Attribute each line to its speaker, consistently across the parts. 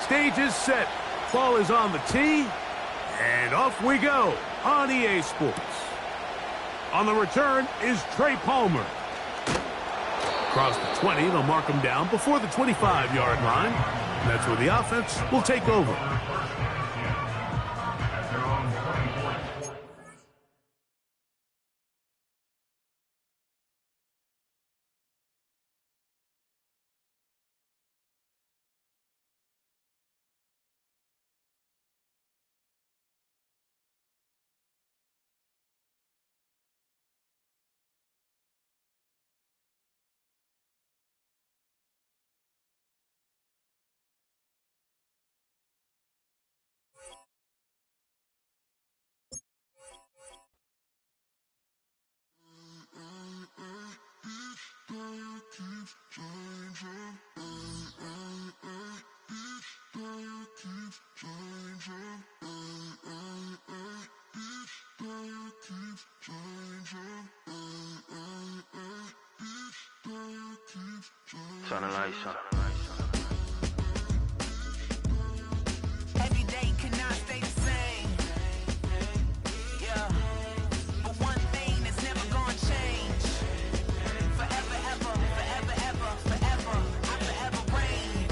Speaker 1: Stage is set. Ball is on the tee. And off we go on EA Sports. On the return is Trey Palmer. Across the 20, they'll mark him down before the 25-yard line. That's where the offense will take over.
Speaker 2: Turn the lights on.
Speaker 3: Every day cannot stay the same. Yeah. But one thing that's never gonna change. Forever, ever, forever, ever, forever. I forever reign.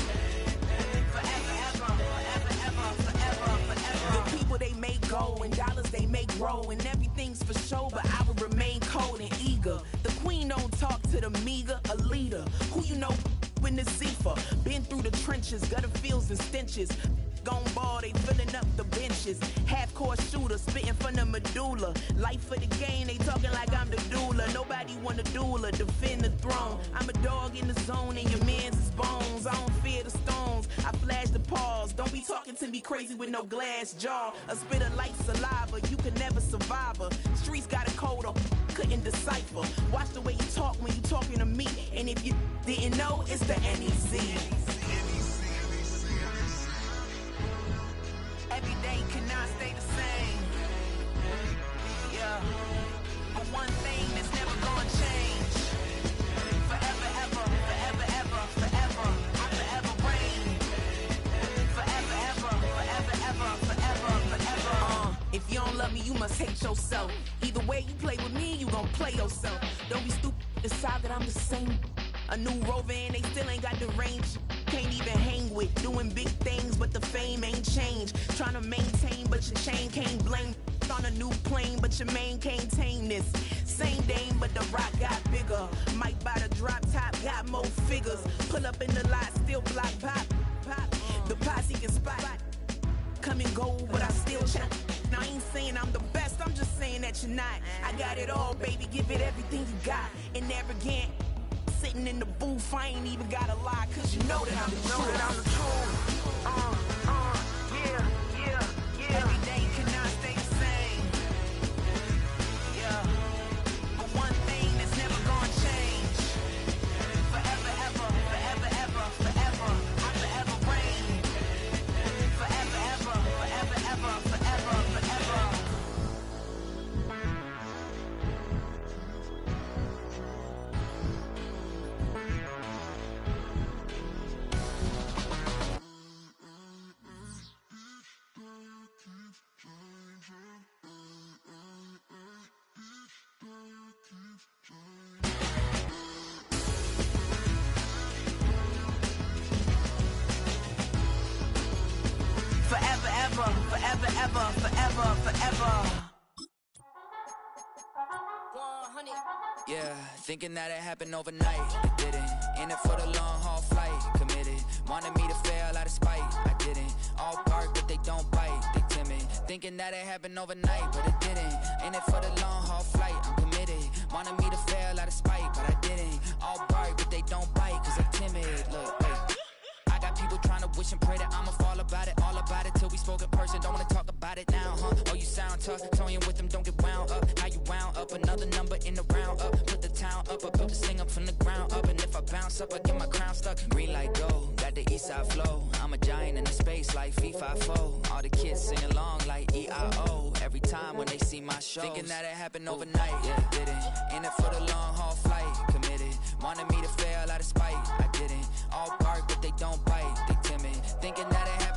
Speaker 3: Forever, ever, forever, ever, forever, forever. The people they make go and dollars they make grow and everything's for show, but I will remain cold and eager. The queen don't talk to the meager, a leader. Who you know in the Zephyr? Been through the trenches, gutter fields and stenches. Gone ball, they filling up the benches. Half-court shooter, spitting from the medulla. Life for the game, they talking like I'm the doula. Nobody wanna duel or defend the throne. I'm a dog in the zone and your man's is bones. I don't fear the stones, I flash the paws. Don't be talking to me crazy with no glass jaw. A spit of light saliva, you can never survive her. Streets got a code up, couldn't decipher. Watch the way you talk when you talking to me. And if you didn't know, it's the NEC. Every day cannot stay the same. Yeah. But one thing that's never gonna change. Forever, ever, forever, ever, forever. I forever reign. Forever, ever, forever, ever, forever, forever. If you don't love me, you must hate yourself. Either way you play with me, you gon' play yourself. Don't be stupid, decide that I'm the same. A new rover and they still ain't got the range. Can't even hang with, doing big things, but the fame ain't changed. Trying to maintain, but your chain can't blame. On a new plane, but your main can't tame this. Same dame, but the rock got bigger. Might buy the drop top, got more figures. Pull up in the lot, still block pop. The posse can spot. Come and go, but I still check. Now I ain't saying I'm the best, I'm just saying that you're not. I got it all, baby, give it everything you got. And arrogant. Sitting in the booth, I ain't even gotta lie, cause you know that I'm the truth. Yeah, yeah, yeah. Every day cannot stay the same. Yeah. But one thing that's never gonna change. Forever, ever, forever, ever, forever. I forever reign. Forever, ever, forever, ever, forever, forever. Forever, ever, forever, ever, forever, forever.
Speaker 4: Yeah, thinking that it happened overnight, it didn't. In it for the long haul flight, committed. Wanted me to fail out of spite, I didn't. All bark but they don't bite, they timid. Thinking that it happened overnight, but it didn't. In it for the long haul flight, I'm committed. Wanted me to fail out of spite, but I didn't. All bark but they don't bite, cause I'm timid. Look, wait. I got people trying to wish and pray that I'ma fall about it, all about it till we spoke in person. Don't wanna talk about it now, huh? Oh, you sound tough, toying with them, don't get wound up. How you wound up? Another number in the round up. Put the town up, I built this thing up from the ground up. And if I bounce up, I get my crown stuck. Green light go, got the east side flow. I'm a giant in the space like FIFA4. All the kids sing along like EIO. Every time when they see my shows. Thinking that it happened overnight, yeah, didn't. In it for the long haul flight, committed. Wanted me to fail out of spite, I didn't. All bark but they don't bite, they timid. Thinking that it happened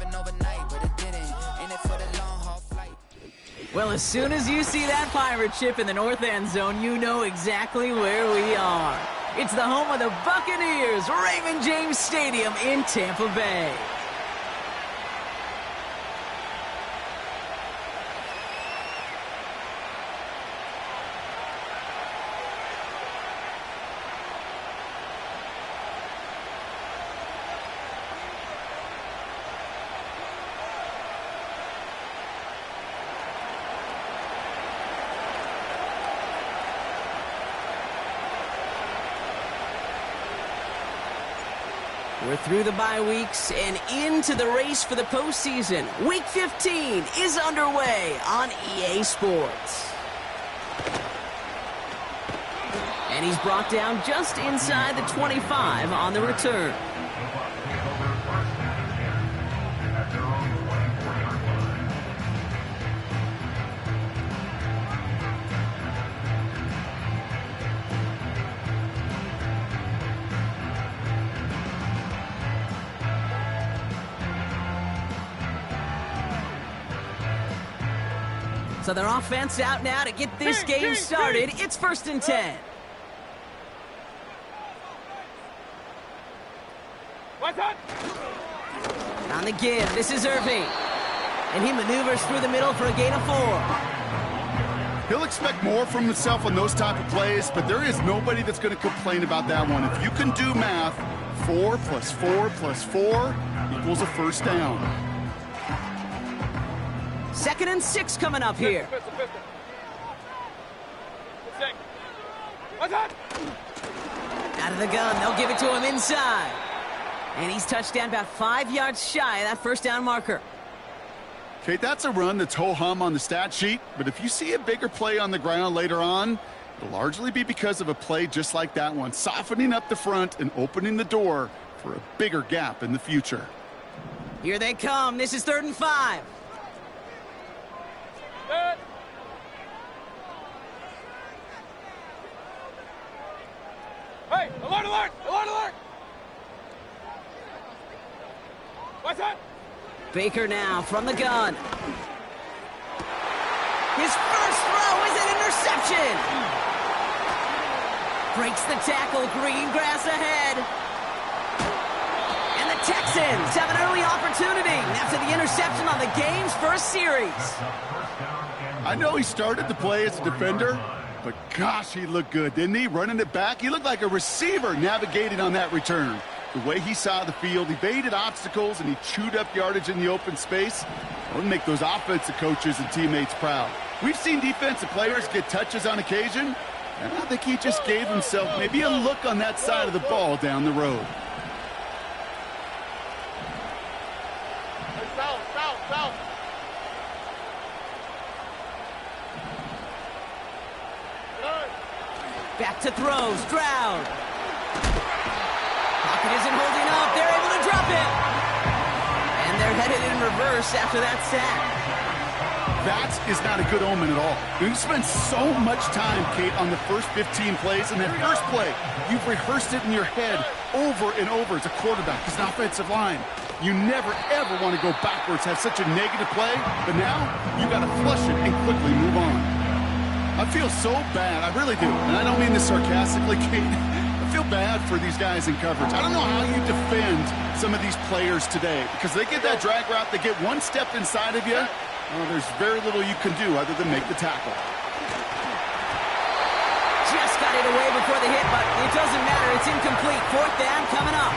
Speaker 5: Well, as soon as you see that pirate ship in the north end zone, you know exactly where we are. It's the home of the Buccaneers, Raymond James Stadium in Tampa Bay. We're through the bye weeks and into the race for the postseason. Week 15 is underway on EA Sports. And he's brought down just inside the 25 on the return. So their offense out now to get this game started. It's 1st and 10. On the give, this is Irving. And he maneuvers through the middle for a gain of 4.
Speaker 6: He'll expect more from himself on those type of plays, but there is nobody that's going to complain about that one. If you can do math, 4 plus 4 plus 4 equals a first down.
Speaker 5: 2nd and 6 coming up here. Out of the gun, they'll give it to him inside. And he's touched down about 5 yards shy of that first down marker.
Speaker 6: Okay, that's a run that's ho-hum on the stat sheet, but if you see a bigger play on the ground later on, it'll largely be because of a play just like that one, softening up the front and opening the door for a bigger gap in the future.
Speaker 5: Here they come. This is 3rd and 5.
Speaker 7: Hey, alert, alert, alert, alert! What's that?
Speaker 5: Baker now from the gun. His first throw is an interception. Breaks the tackle, green grass ahead. And the Texans have an early opportunity after the interception on the game's first series.
Speaker 6: I know he started the play as a defender, but gosh, he looked good, didn't he? Running it back, he looked like a receiver navigating on that return. The way he saw the field, he baited obstacles, and he chewed up yardage in the open space. That would make those offensive coaches and teammates proud. We've seen defensive players get touches on occasion, and I think he just gave himself maybe a look on that side of the ball down the road.
Speaker 7: South.
Speaker 5: Back to throws, Stroud. Pocket isn't holding up, they're able to drop it. And they're headed in reverse after that sack.
Speaker 6: That is not a good omen at all. You spend so much time, Kate, on the first 15 plays, and that first play, you've rehearsed it in your head over and over as a quarterback, as an offensive line. You never, ever want to go backwards, have such a negative play, but now you got to flush it and quickly move on. I feel so bad, I really do, and I don't mean this sarcastically, Kate. I feel bad for these guys in coverage. I don't know how you defend some of these players today, because they get that drag route, they get one step inside of you, there's very little you can do other than make the tackle.
Speaker 5: Just got it away before the hit, but it doesn't matter, it's incomplete. 4th down coming up.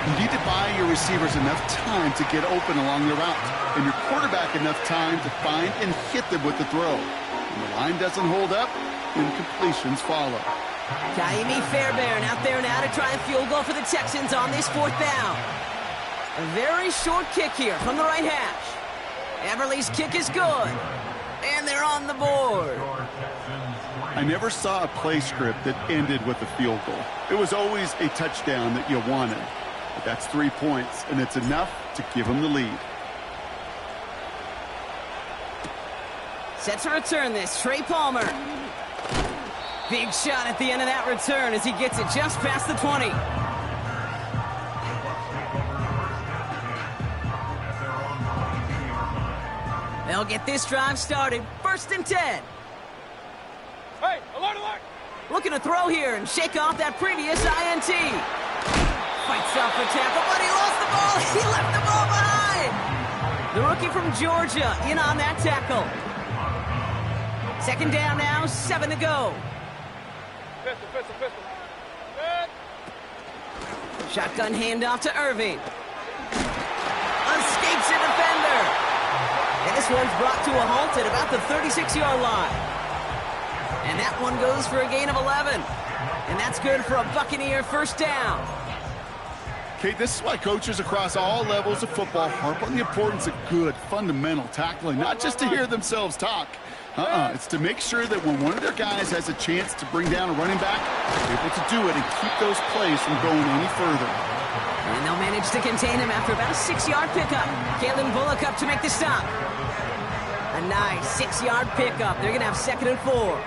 Speaker 6: You need to buy your receivers enough time to get open along the route, and your quarterback enough time to find and hit them with the throw. When the line doesn't hold up, incompletions follow.
Speaker 5: Kaimi Fairbairn out there now to try a field goal for the Texans on this 4th down. A very short kick here from the right hash. Everly's kick is good, and they're on the board.
Speaker 6: I never saw a play script that ended with a field goal. It was always a touchdown that you wanted. But that's 3 points, and it's enough to give them the lead.
Speaker 5: Set to return this, Trey Palmer. Big shot at the end of that return as he gets it just past the 20. They'll get this drive started. 1st and 10.
Speaker 7: Hey, alert, alert!
Speaker 5: Looking to throw here and shake off that previous INT. Fights off the tackle, but he lost the ball. He left the ball behind. The rookie from Georgia in on that tackle. 2nd down now, 7 to go.
Speaker 7: Pistol, pistol, pistol. Good.
Speaker 5: Shotgun handoff to Irving. Escapes a defender. And this one's brought to a halt at about the 36-yard line. And that one goes for a gain of 11. And that's good for a Buccaneer 1st down.
Speaker 6: Okay, this is why coaches across all levels of football harp on the importance of good, fundamental tackling, not just to hear themselves talk. It's to make sure that when one of their guys has a chance to bring down a running back, they're able to do it and keep those plays from going any further.
Speaker 5: And they'll manage to contain him after about a 6-yard pickup. Kalen Bullock up to make the stop. A nice 6-yard pickup. They're going to have 2nd and 4.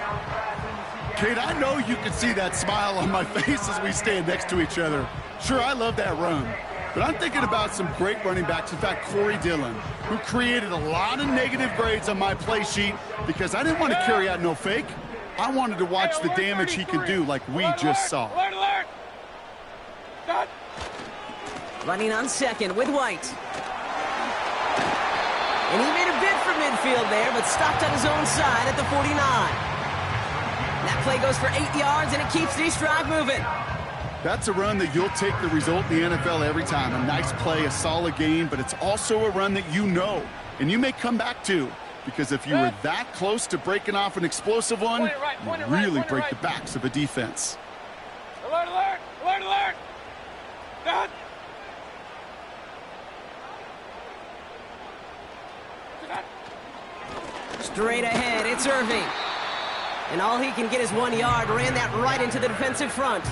Speaker 6: Kate, I know you can see that smile on my face as we stand next to each other. Sure, I love that run. But I'm thinking about some great running backs. In fact, Corey Dillon, who created a lot of negative grades on my play sheet because I didn't want to carry out no fake. I wanted to watch the damage he could do like we just saw.
Speaker 7: Alert, alert! Done.
Speaker 5: Running on 2nd with White. And he made a bid for midfield there, but stopped on his own side at the 49. That play goes for 8 yards, and it keeps this drive moving.
Speaker 6: That's a run that you'll take the result in the NFL every time. A nice play, a solid game, but it's also a run that you know, and you may come back to, because if you were that close to breaking off an explosive one, you really break the backs of a defense.
Speaker 7: Alert, alert! Alert, alert! Done.
Speaker 5: Straight ahead, it's Irving. And all he can get is 1 yard. Ran that right into the defensive front.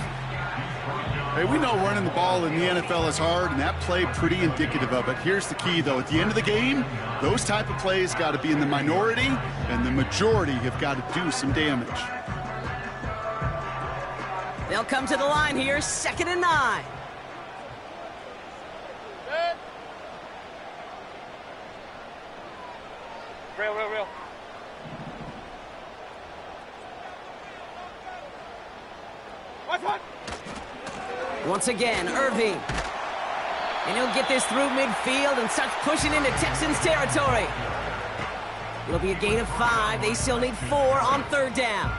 Speaker 6: Hey, we know running the ball in the NFL is hard, and that play pretty indicative of it. Here's the key, though. At the end of the game, those type of plays got to be in the minority, and the majority have got to do some damage.
Speaker 5: They'll come to the line here, 2nd and 9.
Speaker 7: Good. Real, real, real. Watch one.
Speaker 5: Once again, Irving. And he'll get this through midfield and starts pushing into Texans territory. It'll be a gain of 5. They still need 4 on 3rd down.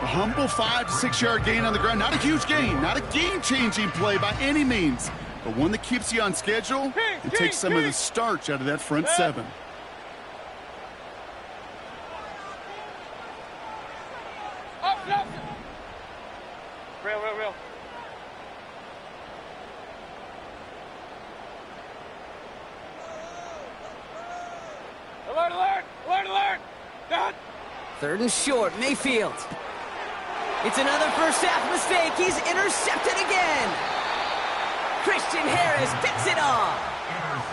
Speaker 6: A humble 5 to 6 yard gain on the ground. Not a huge gain, not a game-changing play by any means, but one that keeps you on schedule and takes some of the starch out of that front 7.
Speaker 7: Up, up. Real, real, real. Alert, alert! Alert, alert! Done.
Speaker 5: 3rd and short, Mayfield. It's another first half mistake. He's intercepted again. Christian Harris picks it off.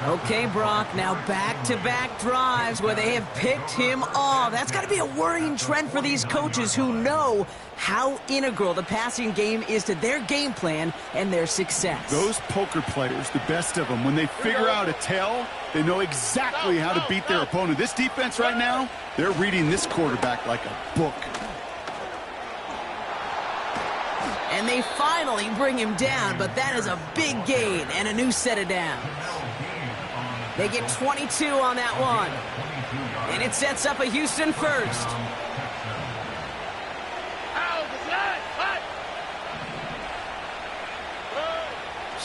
Speaker 5: Okay, Brock, now back-to-back drives where they have picked him off. That's got to be a worrying trend for these coaches who know how integral the passing game is to their game plan and their success.
Speaker 6: Those poker players, the best of them, when they figure out a tell, they know exactly how to beat their opponent. This defense right now, they're reading this quarterback like a book.
Speaker 5: And they finally bring him down, but that is a big gain and a new set of downs. They get 22 on that one. And it sets up a Houston first.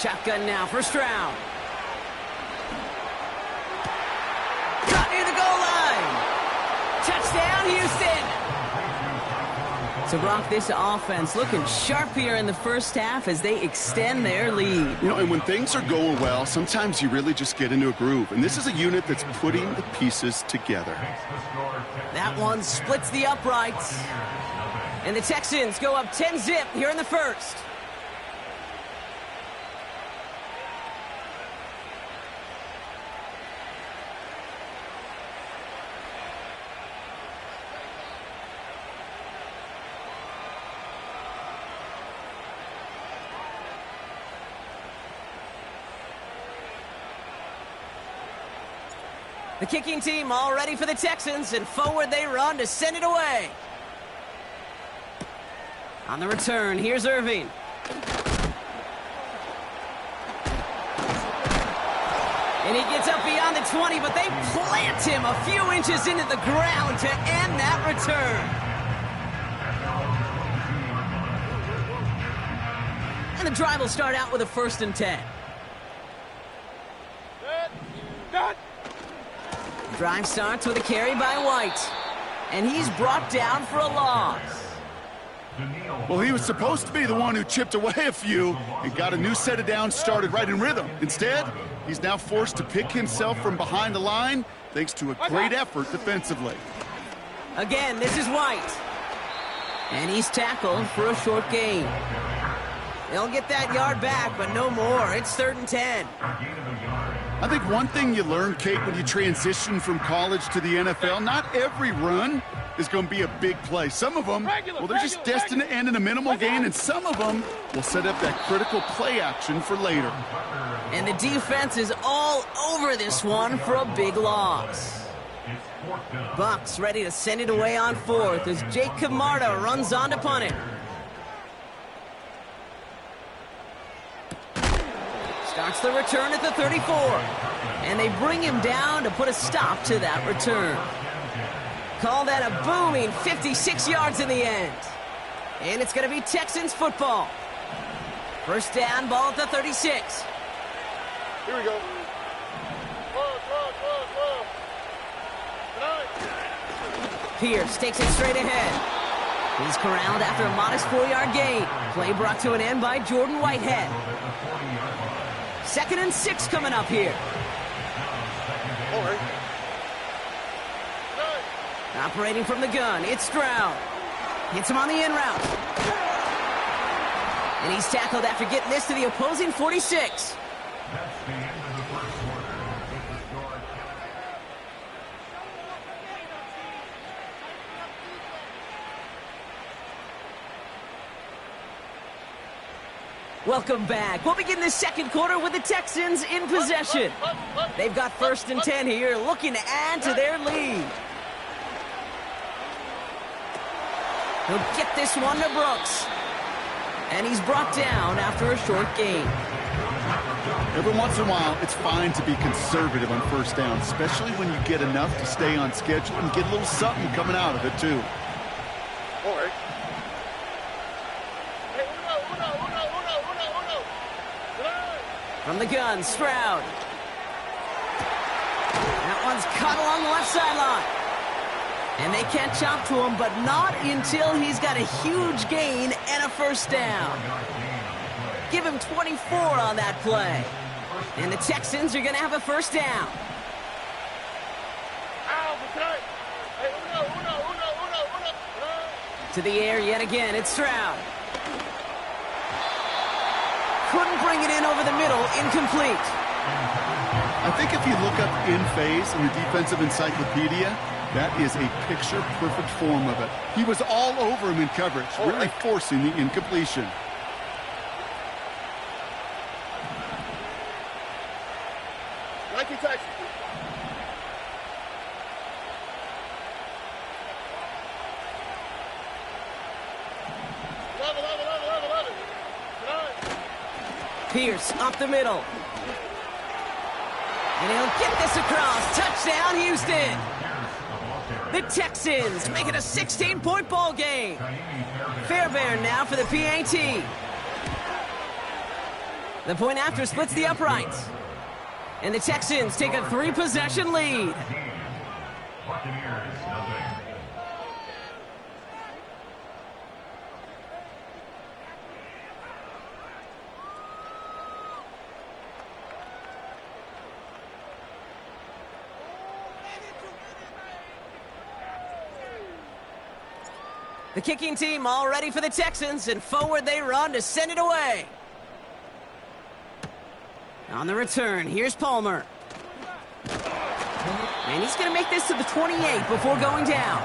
Speaker 5: Shotgun now, first round. Got near the goal line. Touchdown, Houston. So, Brock, this offense looking sharp here in the first half as they extend their lead.
Speaker 6: You know, and when things are going well, sometimes you really just get into a groove. And this is a unit that's putting the pieces together.
Speaker 5: That one splits the uprights. And the Texans go up 10-zip here in the first. The kicking team all ready for the Texans, and forward they run to send it away. On the return, here's Irving. And he gets up beyond the 20, but they plant him a few inches into the ground to end that return. And the drive will start out with a 1st and 10.
Speaker 7: Cut.
Speaker 5: Drive starts with a carry by White. And he's brought down for a loss.
Speaker 6: Well, he was supposed to be the one who chipped away a few and got a new set of downs started right in rhythm. Instead, he's now forced to pick himself from behind the line thanks to a great effort defensively.
Speaker 5: Again, this is White. And he's tackled for a short gain. They'll get that yard back, but no more. It's 3rd and 10.
Speaker 6: I think one thing you learn, Kate, when you transition from college to the NFL, not every run is going to be a big play. Some of them, well, they're just destined to end in a minimal gain, and some of them will set up that critical play action for later.
Speaker 5: And the defense is all over this one for a big loss. Bucks ready to send it away on 4th as Jake Camarda runs on to punt it. Starts the return at the 34. And they bring him down to put a stop to that return. Call that a booming 56 yards in the end. And it's going to be Texans football. 1st down, ball at the 36.
Speaker 7: Here we go.
Speaker 5: Pierce takes it straight ahead. He's corralled after a modest 4-yard gain. Play brought to an end by Jordan Whitehead. 2nd and 6 coming up here. Operating from the gun, it's Stroud. Hits him on the in route. And he's tackled after getting this to the opposing 46. Welcome back. We'll begin the 2nd quarter with the Texans in possession. They've got 1st and 10 here, looking to add to their lead. He'll get this one to Brooks. And he's brought down after a short gain.
Speaker 6: Every once in a while, it's fine to be conservative on 1st down, especially when you get enough to stay on schedule and get a little something coming out of it, too.
Speaker 5: From the gun, Stroud. That one's caught along the left sideline. And they catch up to him, but not until he's got a huge gain and a 1st down. Give him 24 on that play. And the Texans are going to have a 1st down. To the air yet again, it's Stroud. Couldn't bring it in over the middle, incomplete.
Speaker 6: I think if you look up in phase in the defensive encyclopedia, that is a picture-perfect form of it. He was all over him in coverage, really forcing the incompletion.
Speaker 7: Nike Texas.
Speaker 5: Pierce up the middle. And he'll get this across. Touchdown, Houston. The Texans make it a 16-point ball game. Fairbairn now for the PAT. The point after splits the uprights. And the Texans take a 3-possession lead. The kicking team all ready for the Texans, and forward they run to send it away. On the return, here's Palmer. And he's going to make this to the 28 before going down.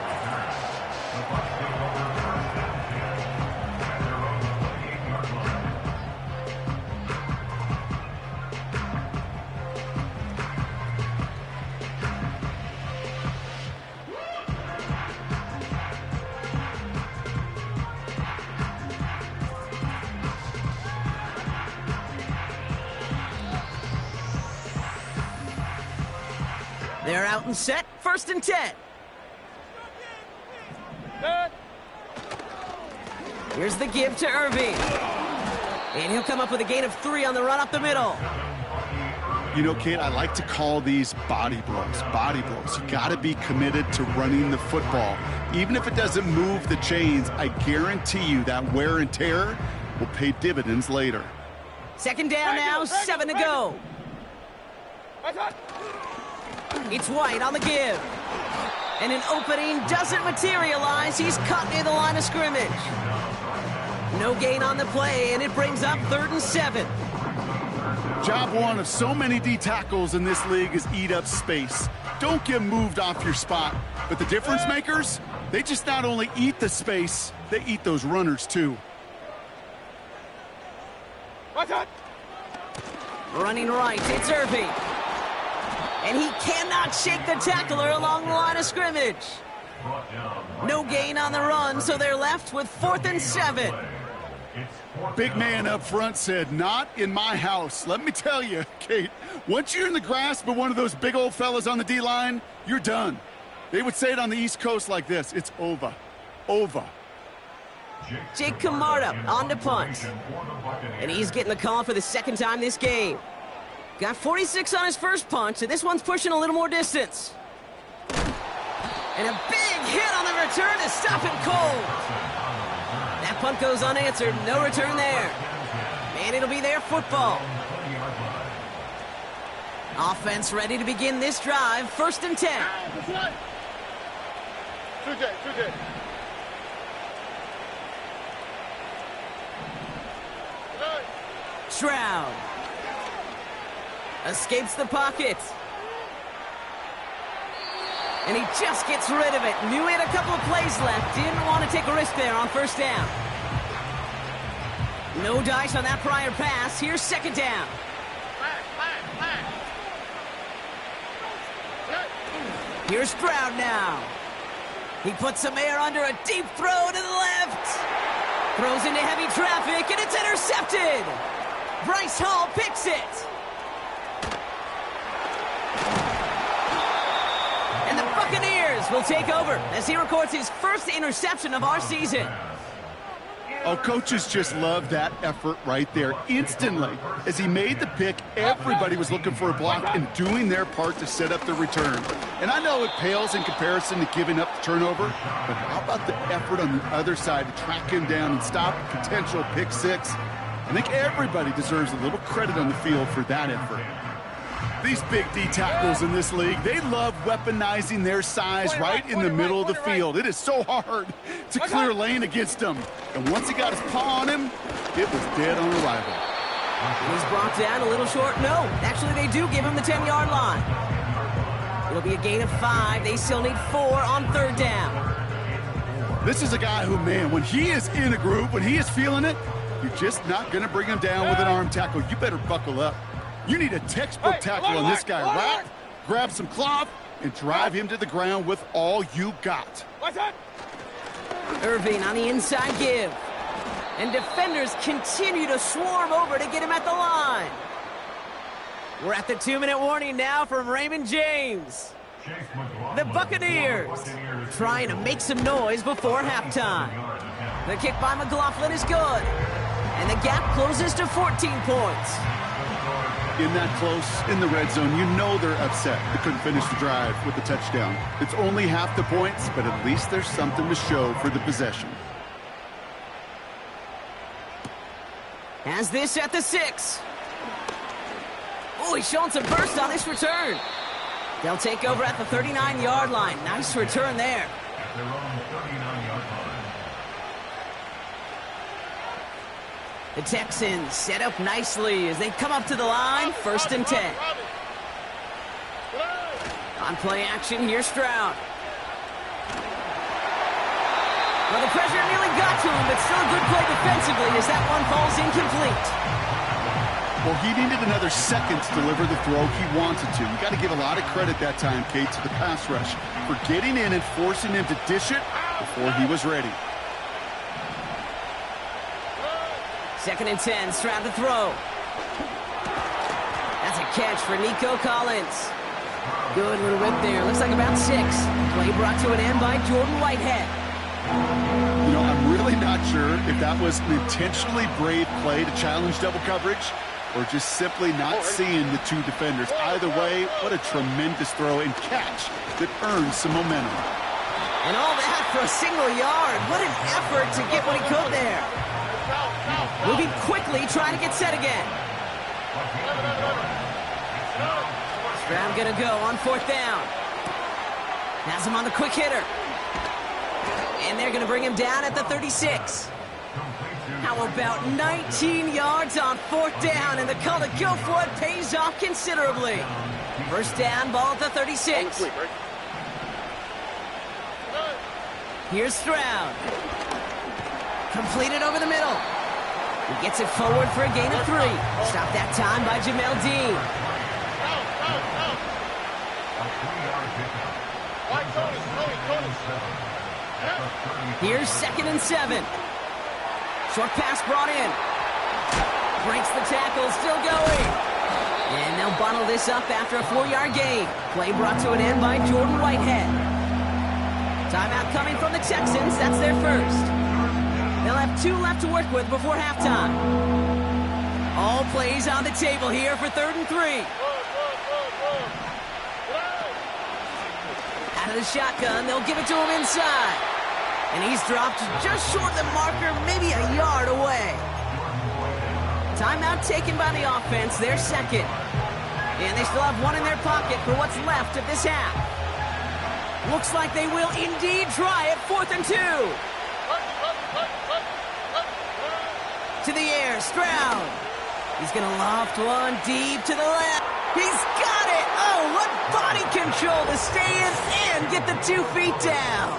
Speaker 5: They're out and set. 1st and 10. Here's the give to Irving. And he'll come up with a gain of 3 on the run up the middle.
Speaker 6: You know, Kate, I like to call these body blows. Body blows. You got to be committed to running the football. Even if it doesn't move the chains, I guarantee you that wear and tear will pay dividends later.
Speaker 5: 2nd down now, 7 to go. It's White on the give. And an opening doesn't materialize. He's cut near the line of scrimmage. No gain on the play, and it brings up 3rd and 7.
Speaker 6: Job one of so many D tackles in this league is eat up space. Don't get moved off your spot. But the difference makers, they just not only eat the space, they eat those runners too.
Speaker 5: Running right, it's Irving. And he cannot shake the tackler along the line of scrimmage. No gain on the run, so they're left with 4th and 7.
Speaker 6: Big man up front said, not in my house. Let me tell you, Kate, once you're in the grasp of one of those big old fellas on the D-line, you're done. They would say it on the East Coast like this, it's over. Over.
Speaker 5: Jake Camarda on to punt. And he's getting the call for the 2nd time this game. Got 46 on his first punt, so this one's pushing a little more distance. And a big hit on the return to stop it cold. That punt goes unanswered. No return there. And it'll be their football. Offense ready to begin this drive. 1st and 10. Stroud. Escapes the pocket. And he just gets rid of it. Knew he had a couple of plays left. Didn't want to take a risk there on 1st down. No dice on that prior pass. Here's 2nd down. Here's Stroud now. He puts some air under a deep throw to the left. Throws into heavy traffic, and it's intercepted. Bryce Hall picks it. And the Buccaneers will take over as he records his 1st interception of our season.
Speaker 6: Oh, coaches just love that effort right there. Instantly, as he made the pick, everybody was looking for a block and doing their part to set up the return. And I know it pales in comparison to giving up the turnover, but how about the effort on the other side to track him down and stop a potential pick 6? I think everybody deserves a little credit on the field for that effort. These big D tackles in this league, they love weaponizing their size right in the middle of the field. It is so hard to clear lane against them. And once he got his paw on him, it was dead on arrival.
Speaker 5: He's brought down a little short. No, actually they do give him the 10-yard line. It'll be a gain of 5. They still need 4 on 3rd down.
Speaker 6: This is a guy who, man, when he is in a groove, when he is feeling it, you're just not going to bring him down with an arm tackle. You better buckle up. You need a textbook tackle on this guy. Wrap, grab some cloth, and drive him to the ground with all you got.
Speaker 5: Irving on the inside give. And defenders continue to swarm over to get him at the line. We're at the 2-minute warning now from Raymond James. The Buccaneers trying to make some noise before halftime. The kick by McLaughlin is good. And the gap closes to 14 points.
Speaker 6: In that close, in the red zone, you know they're upset. They couldn't finish the drive with the touchdown. It's only half the points, but at least there's something to show for the possession.
Speaker 5: Has this at the 6. Oh, he's showing some burst on this return. They'll take over at the 39-yard line. Nice return there.
Speaker 8: They're on the 39-yard line.
Speaker 5: The Texans set up nicely as they come up to the line. 1st and 10. On play action, here's Stroud. Well, the pressure nearly got to him, but still a good play defensively as that one falls incomplete.
Speaker 6: Well, he needed another second to deliver the throw he wanted to. You got to give a lot of credit that time, Kate, to the pass rush for getting in and forcing him to dish it before he was ready.
Speaker 5: 2nd and 10, Stroud to throw. That's a catch for Nico Collins. Good little rip there. Looks like about 6. Play brought to an end by Jordan Whitehead.
Speaker 6: You know, I'm really not sure if that was an intentionally brave play to challenge double coverage or just simply not seeing the two defenders. Either way, what a tremendous throw and catch that earns some momentum.
Speaker 5: And all that for a single yard. What an effort to get what he could there. Moving quickly, trying to get set again. Stroud gonna go on 4th down. Has him on the quick hitter. And they're gonna bring him down at the 36. How about 19 yards on 4th down, and the call to go for it pays off considerably. 1st down, ball at the 36. Here's Stroud. Completed over the middle. He gets it forward for a gain of 3. Stopped that time by Jamel Dean. Here's 2nd and 7. Short pass brought in. Breaks the tackle, still going. And they'll bottle this up after a 4-yard gain. Play brought to an end by Jordan Whitehead. Timeout coming from the Texans. That's their first. They'll have 2 left to work with before halftime. All plays on the table here for 3rd and 3. Out of the shotgun, they'll give it to him inside. And he's dropped just short of the marker, maybe a yard away. Timeout taken by the offense, their second. And they still have 1 in their pocket for what's left of this half. Looks like they will indeed try it. 4th and 2. To the air, Stroud. He's going to loft one deep to the left. He's got it! Oh, what body control to stay in and get the 2 feet down.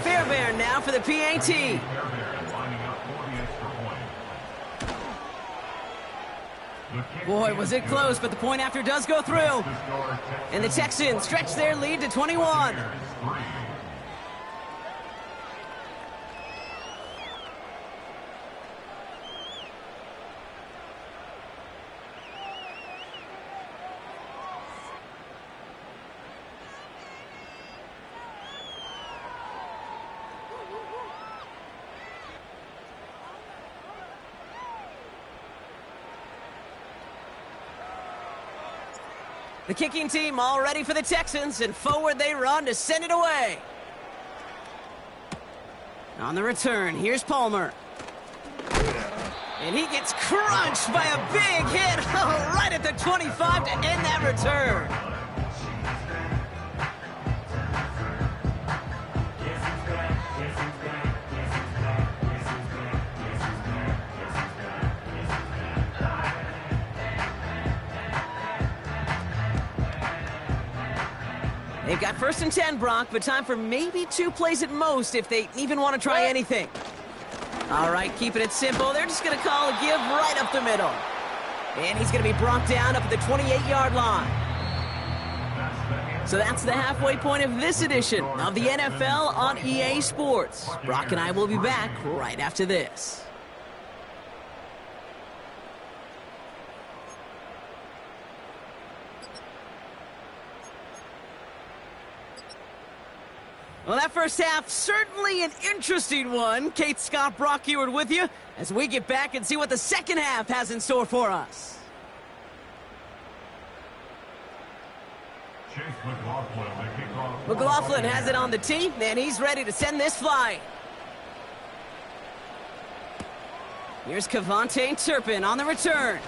Speaker 5: Fairbairn now for the PAT. Boy, was it close, but the point after does go through. And the Texans stretch their lead to 21. The kicking team all ready for the Texans, and forward they run to send it away. On the return, here's Palmer. And he gets crunched by a big hit right at the 25 to end that return. They've got 1st and 10, Brock, but time for maybe 2 plays at most if they even want to try anything. All right, keeping it simple. They're just going to call a give right up the middle. And he's going to be brought down up at the 28-yard line. So that's the halfway point of this edition of the NFL on EA Sports. Brock and I will be back right after this. Well, that first half, certainly an interesting one. Kate Scott, Brock Eward with you as we get back and see what the second half has in store for us.
Speaker 8: Chase McLaughlin, the kickoff.
Speaker 5: McLaughlin has it on the tee, and he's ready to send this flying. Here's Kevontae Turpin on the return.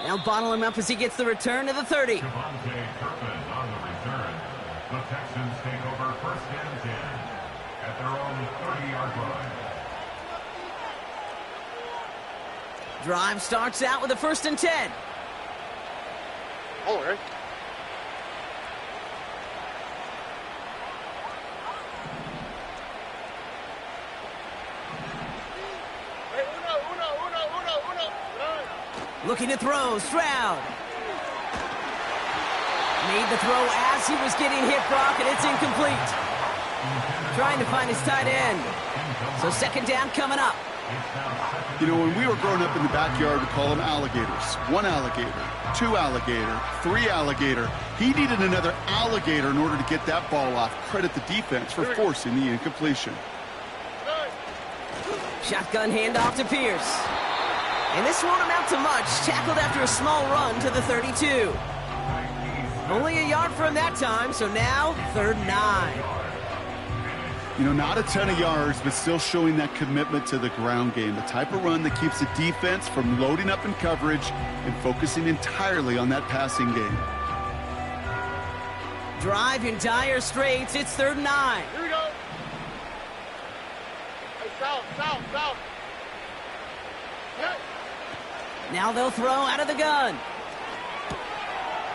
Speaker 5: They'll bottle him up as he gets the return to the 30.
Speaker 8: Kevontae Turpin on the return. The Texans take over 1st and 10 at their own 30-yard line.
Speaker 5: Drive starts out with a 1st and 10.
Speaker 7: Oh, right.
Speaker 5: Looking to throw, Stroud. Made the throw as he was getting hit, Brock, and it's incomplete. Trying to find his tight end. So 2nd down coming up.
Speaker 6: You know, when we were growing up in the backyard, we call them alligators. 1 alligator, 2 alligator, 3 alligator. He needed another alligator in order to get that ball off. Credit the defense for forcing the incompletion.
Speaker 5: Shotgun handoff to Pierce. And this won't amount to much. Tackled after a small run to the 32. Only a yard for him that time, so now 3rd and 9.
Speaker 6: You know, not a ton of yards, but still showing that commitment to the ground game. The type of run that keeps the defense from loading up in coverage and focusing entirely on that passing game.
Speaker 5: Drive in dire straits. It's 3rd and 9.
Speaker 7: Here we go. Hey, south. Yeah.
Speaker 5: Now they'll throw out of the gun.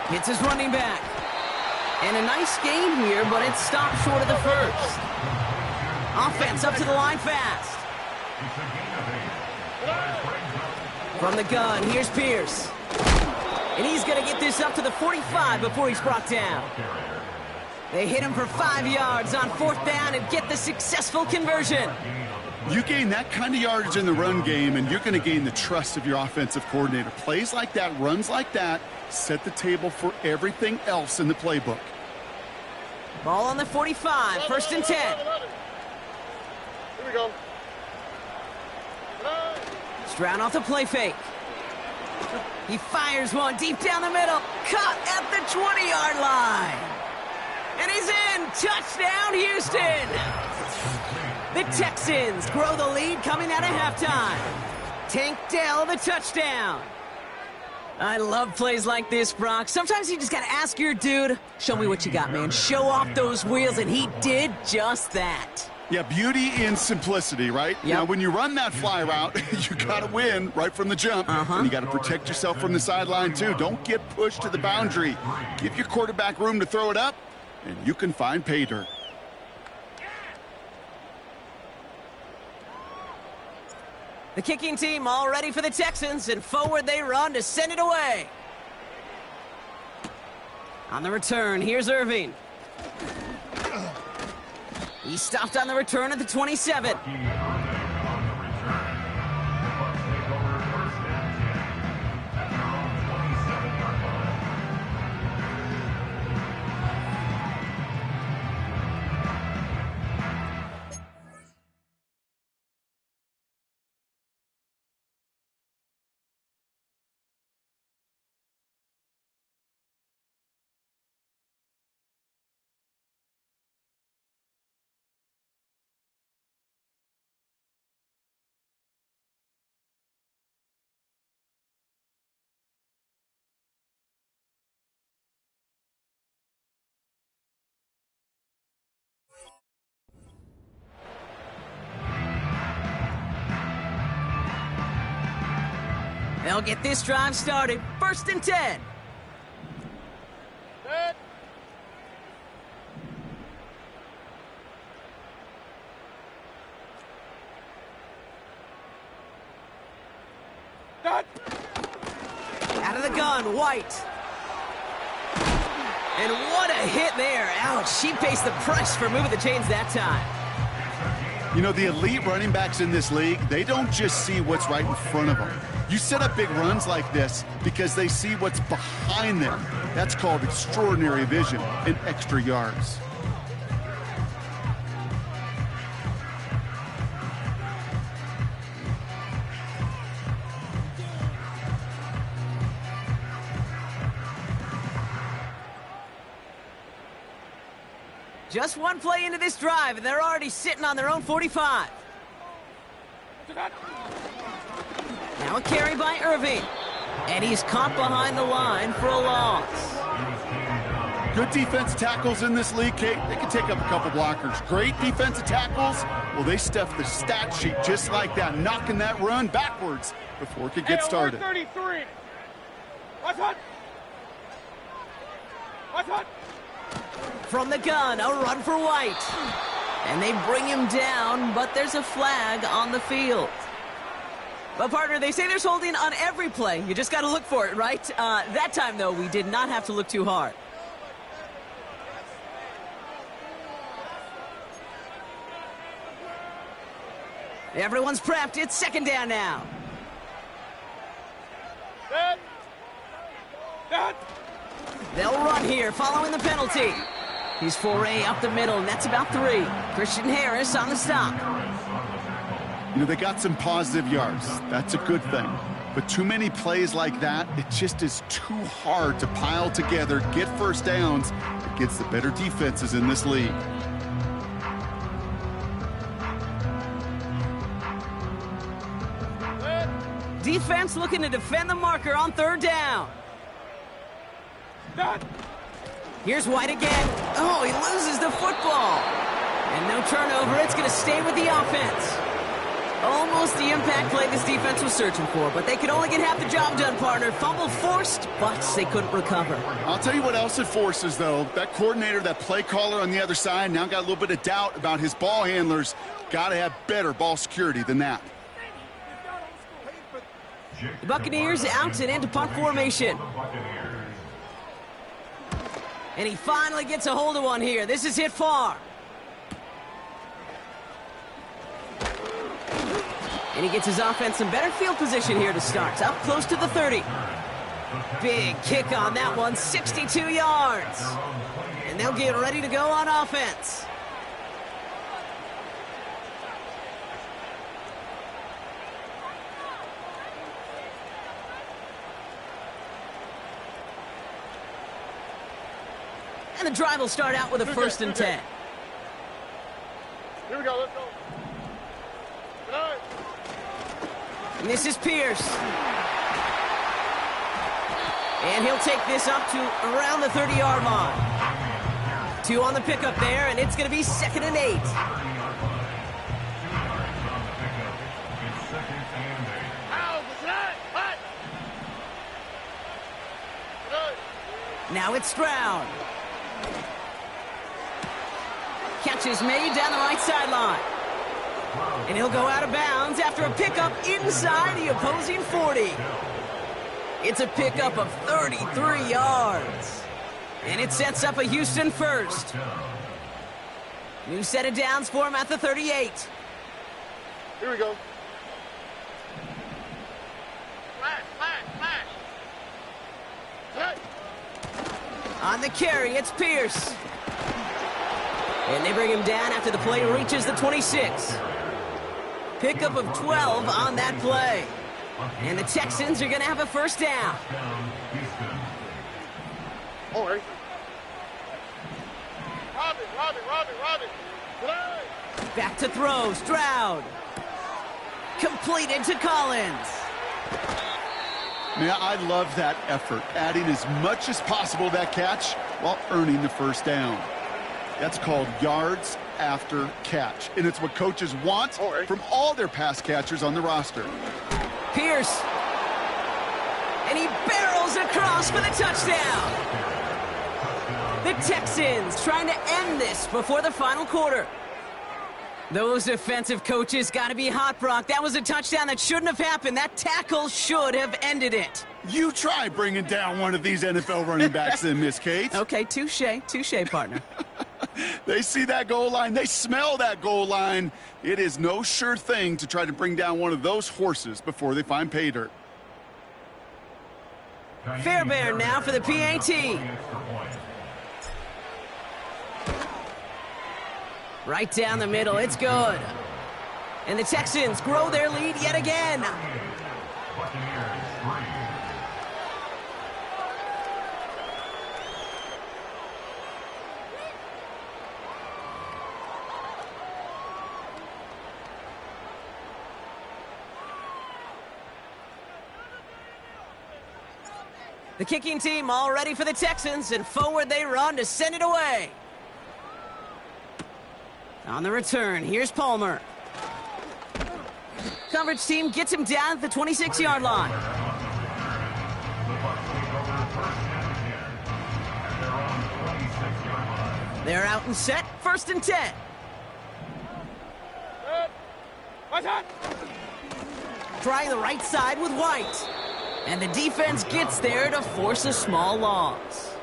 Speaker 5: Hits his running back. And a nice game here, but it's stopped short of the first. Offense up to the line fast. From the gun, here's Pierce. And he's going to get this up to the 45 before he's brought down. They hit him for 5 yards on 4th down and get the successful conversion.
Speaker 6: You gain that kind of yardage in the run game, and you're going to gain the trust of your offensive coordinator. Plays like that, runs like that, set the table for everything else in the playbook.
Speaker 5: Ball on the 45, 1st and 10.
Speaker 7: Here we go.
Speaker 5: Stroud off the play fake. He fires one deep down the middle. Caught at the 20-yard line. And he's in. Touchdown, Houston. The Texans grow the lead coming out of halftime. Tank Dell, the touchdown. I love plays like this, Brock. Sometimes you just got to ask your dude, show me what you got, man. Show off those wheels, and he did just that.
Speaker 6: Yeah, beauty in simplicity, right?
Speaker 5: Yep.
Speaker 6: Now, when you run that fly route, you got to win right from the jump. And you got to protect yourself from the sideline, too. Don't get pushed to the boundary. Give your quarterback room to throw it up, and you can find pay dirt.
Speaker 5: The kicking team all ready for the Texans, and forward they run to send it away. On the return, here's Irving. He stopped on the return at the 27. They'll get this drive started. 1st and 10.
Speaker 7: Set. Done.
Speaker 5: Out of the gun, White. And what a hit there. Ouch, she pays the price for moving the chains that time.
Speaker 6: You know, the elite running backs in this league, they don't just see what's right in front of them. You set up big runs like this because they see what's behind them. That's called extraordinary vision and extra yards.
Speaker 5: Just one play into this drive, and they're already sitting on their own 45. Now a carry by Irving. And he's caught behind the line for a loss.
Speaker 6: Good defensive tackles in this league, Kate. They can take up a couple blockers. Great defensive tackles, well, they stuff the stat sheet just like that, knocking that run backwards before it could get started.
Speaker 7: 33. Watch out. Watch out.
Speaker 5: From the gun, a run for White. And they bring him down, but there's a flag on the field. But, partner, they say there's holding on every play. You just got to look for it, right? That time, though, we did not have to look too hard. Everyone's prepped. It's second down now.
Speaker 7: Set. Set.
Speaker 5: They'll run here following the penalty. He's foray up the middle, and that's about 3. Christian Harris on the stop.
Speaker 6: You know, they got some positive yards. That's a good thing. But too many plays like that, it just is too hard to pile together, get first downs against the better defenses in this league.
Speaker 5: Defense looking to defend the marker on third down.
Speaker 7: Set.
Speaker 5: Here's White again. Oh, he loses the football. And no turnover. It's going to stay with the offense. Almost the impact play this defense was searching for, but they could only get half the job done, partner. Fumble forced, but they couldn't recover.
Speaker 6: I'll tell you what else it forces, though. That coordinator, that play caller on the other side, now got a little bit of doubt about his ball handlers. Got to have better ball security than that.
Speaker 5: The Buccaneers out and into punt formation. And he finally gets a hold of one here. This is hit far. And he gets his offense some better field position here to start. Up close to the 30. Big kick on that one, 62 yards. And they'll get ready to go on offense. And the drive will start out with a 1st and 10.
Speaker 7: Here we go. Let's go. Good.
Speaker 5: And this is Pierce. And he'll take this up to around the 30-yard line. 2 on the pickup there, and it's going to be 2nd and 8. Now it's Stroud. Catch is made down the right sideline. And he'll go out of bounds after a pickup inside the opposing 40. It's a pickup of 33 yards. And it sets up a Houston first. New set of downs for him at the 38.
Speaker 7: Here we go. Flash, flash, flash. Set.
Speaker 5: On the carry, it's Pierce. And they bring him down after the play reaches the 26. Pickup of 12 on that play. And the Texans are going to have a first down.
Speaker 7: All right. Robin. Play.
Speaker 5: Back to throw, Stroud. Completed to Collins.
Speaker 6: Man, I love that effort, adding as much as possible to that catch while earning the first down. That's called yards after catch, and it's what coaches want from all their pass catchers on the roster.
Speaker 5: Pierce. And he barrels across for the touchdown. The Texans trying to end this before the final quarter. Those defensive coaches got to be hot, Brock. That was a touchdown that shouldn't have happened. That tackle should have ended it.
Speaker 6: You try bringing down one of these NFL running backs then, Miss Kate.
Speaker 5: Okay, touche, partner.
Speaker 6: They see that goal line. They smell that goal line. It is no sure thing to try to bring down one of those horses before they find pay dirt.
Speaker 5: Fairbairn now for the PAT. Right down the middle, it's good. And the Texans grow their lead yet again. The kicking team all ready for the Texans, and forward they run to send it away. On the return, here's Palmer. Coverage team gets him down at the 26-yard line. They're out and set, 1st and 10. Trying the right side with White. And the defense gets there to force a small loss.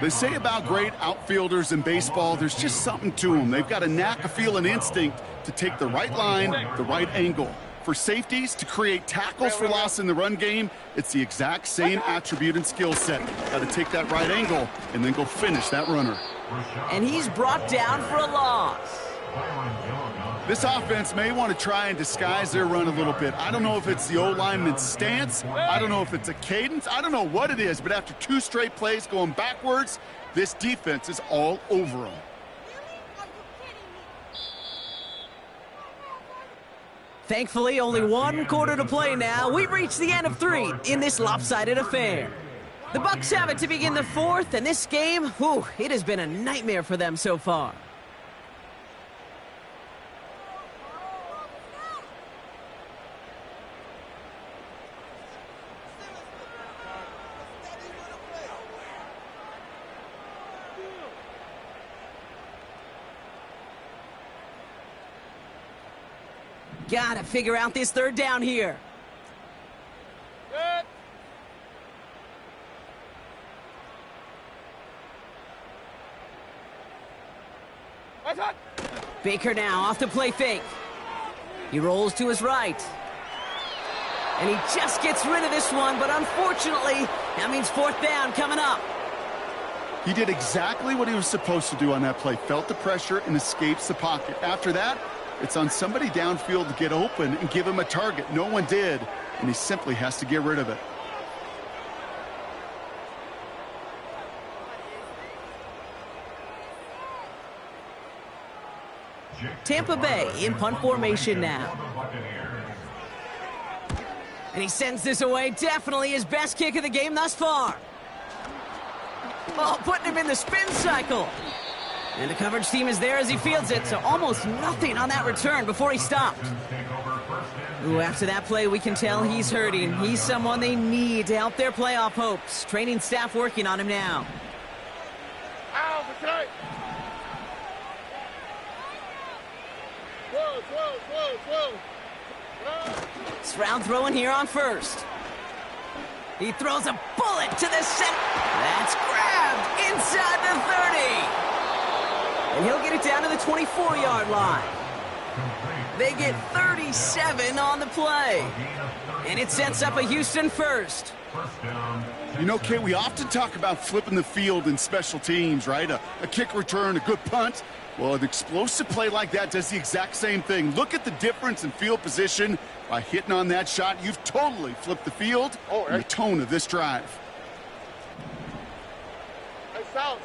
Speaker 6: They say about great outfielders in baseball, there's just something to them. They've got a knack, a feel, an instinct to take the right line, the right angle. For safeties, to create tackles for loss in the run game, it's the exact same attribute and skill set. Got to take that right angle and then go finish that runner.
Speaker 5: And he's brought down for a loss.
Speaker 6: This offense may want to try and disguise their run a little bit. I don't know if it's the O-lineman's stance. I don't know if it's a cadence. I don't know what it is, but after 2 straight plays going backwards, this defense is all over them.
Speaker 5: Thankfully, only 1 quarter to play now. We've reached the end of 3 in this lopsided affair. The Bucs have it to begin the 4th, and this game, whew, it has been a nightmare for them so far. Gotta figure out this 3rd down here.
Speaker 7: Good. Watch out.
Speaker 5: Baker now off the play fake. He rolls to his right. And he just gets rid of this one, but unfortunately, that means 4th down coming up.
Speaker 6: He did exactly what he was supposed to do on that play. Felt the pressure and escapes the pocket. After that, it's on somebody downfield to get open and give him a target. No one did, and he simply has to get rid of it.
Speaker 5: Tampa Bay in punt formation now. And he sends this away. Definitely his best kick of the game thus far. Oh, putting him in the spin cycle. And the coverage team is there as he fields it, so almost nothing on that return before he stopped. Ooh, after that play, we can tell he's hurting. He's someone they need to help their playoff hopes. Training staff working on him now.
Speaker 7: Ow, for tonight. Whoa.
Speaker 5: Stroud throwing here on 1st. He throws a bullet to the center. That's grabbed inside the 30. And he'll get it down to the 24-yard line. They get 37 on the play. And it sets up a Houston 1st.
Speaker 6: You know, Kate, we often talk about flipping the field in special teams, right? A kick return, a good punt. Well, an explosive play like that does the exact same thing. Look at the difference in field position. By hitting on that shot, you've totally flipped the field and the tone of this drive.
Speaker 7: Hey, south.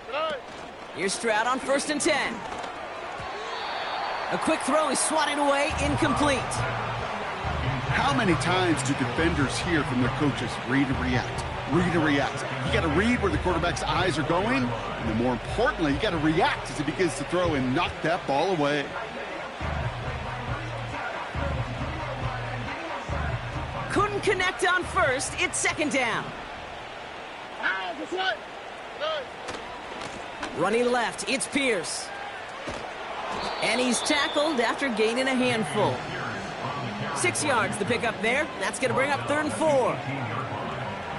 Speaker 7: Tonight.
Speaker 5: Here's Stroud on 1st and 10. A quick throw is swatted away, incomplete.
Speaker 6: How many times do defenders hear from their coaches, read and react? Read and react. You got to read where the quarterback's eyes are going, and then more importantly, you got to react as he begins to throw and knock that ball away.
Speaker 5: Couldn't connect on 1st. It's 2nd down.
Speaker 7: Ow, for tonight.
Speaker 5: Running left, it's Pierce. And he's tackled after gaining a handful. 6 yards the pickup there. That's going to bring up 3rd and 4.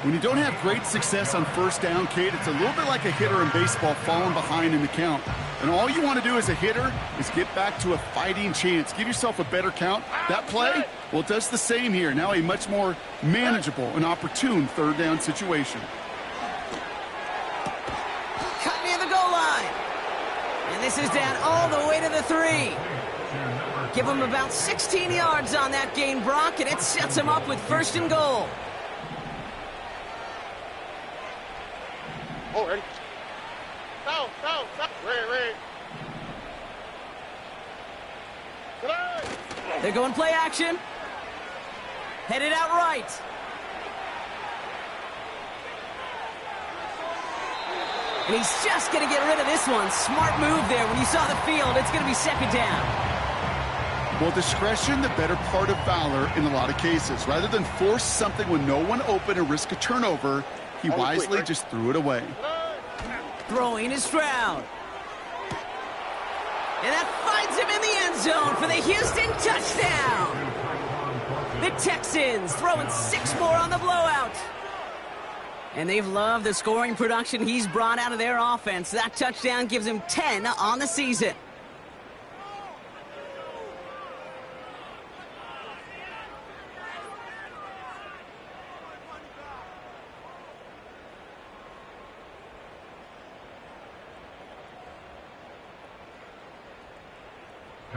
Speaker 6: When you don't have great success on 1st down, Kate, it's a little bit like a hitter in baseball falling behind in the count. And all you want to do as a hitter is get back to a fighting chance. Give yourself a better count. That play, well, it does the same here. Now a much more manageable and opportune 3rd down situation.
Speaker 5: Cut near the goal line. And this is down all the way to the 3. Give him about 16 yards on that gain, Brock, and it sets him up with 1st and goal.
Speaker 7: Oh, ready? South. Red. Tonight.
Speaker 5: They're going play action. Headed out right. And he's just going to get rid of this one. Smart move there. When you saw the field, it's going to be 2nd down.
Speaker 6: Well, discretion, the better part of valor in a lot of cases. Rather than force something when no one open and risk a turnover, he wisely just threw it away.
Speaker 5: Throwing is Stroud. And that finds him in the end zone for the Houston touchdown. The Texans throwing 6 more on the blowout. And they've loved the scoring production he's brought out of their offense. That touchdown gives him 10 on the season.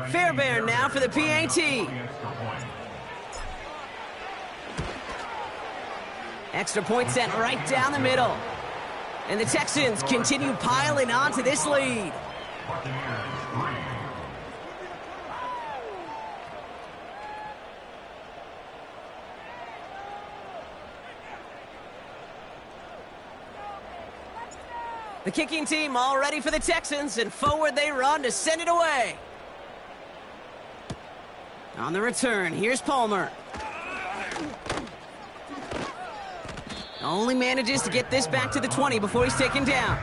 Speaker 5: Fairbairn now for the PAT. Extra point sent right down the middle. And the Texans continue piling on to this lead. The kicking team all ready for the Texans, and forward they run to send it away. On the return, here's Palmer. Only manages to get this back to the 20 before he's taken down.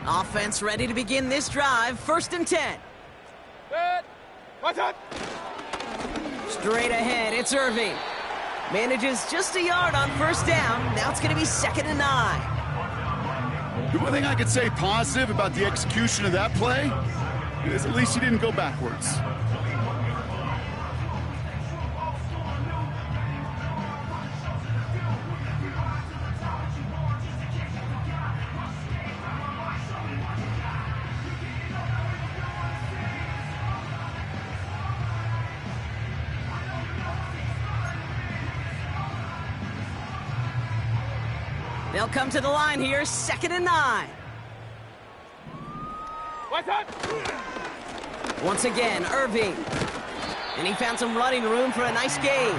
Speaker 5: Offense ready to begin this drive. 1st and 10. Straight ahead, it's Irving. Manages just a yard on 1st down. Now it's going to be 2nd and 9.
Speaker 6: The one thing I could say positive about the execution of that play is at least he didn't go backwards.
Speaker 5: They'll come to the line here, 2nd and 9. Once again, Irving. And he found some running room for a nice gain.